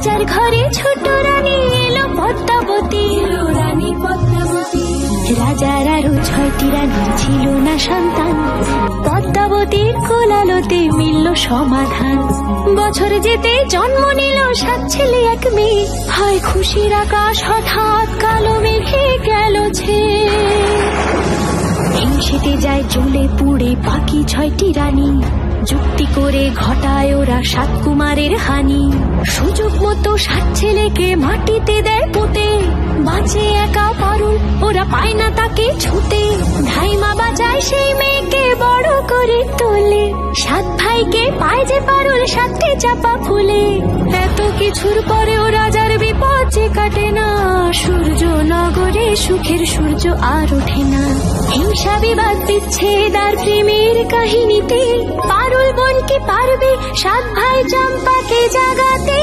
রাজার ঘরে ছোট রানী এলো পদ্মাবতী, রানী পদ্মাবতী। রাজার আরো 6টি রানী ছিল না সন্তান, পদ্মাবতীর কোলালোতে মিলল সমাধান। বছর যেতে জন্ম নিল 7 ছেলে 1 মেয়ে, হয় খুশির আকাশ হঠাৎ কালো মেঘে গেল ছেয়ে। হিংসেতে যায় জ্বলে পুড়ে বাকি 6টি রানী, যুক্তি করে ঘটায় ওরা 7 কুমারের হানি। সুযোগ মতো 7 ছেলেকে মাটিতে দেয় পুঁতে, বাঁচে একা পারুল, ওরা পায় না তাকে ছুতে। ধাইমা বাঁচায় সেই মেয়েকে বড় করে তোলে, 7 ভাইকে পায় যে পারুল 7টি চাপা ফুলে। এত কিছুর পরেও রাজার বিপদ যে কাটে না, সূর্য নগরে সুখের সূর্য আর ওঠে না। হিংসা বিবাদ বিচ্ছেদ আর প্রেমের কাহিনীতে পারুল বোন কি পারবে 7 ভাই চম্পাকে জাগাতে।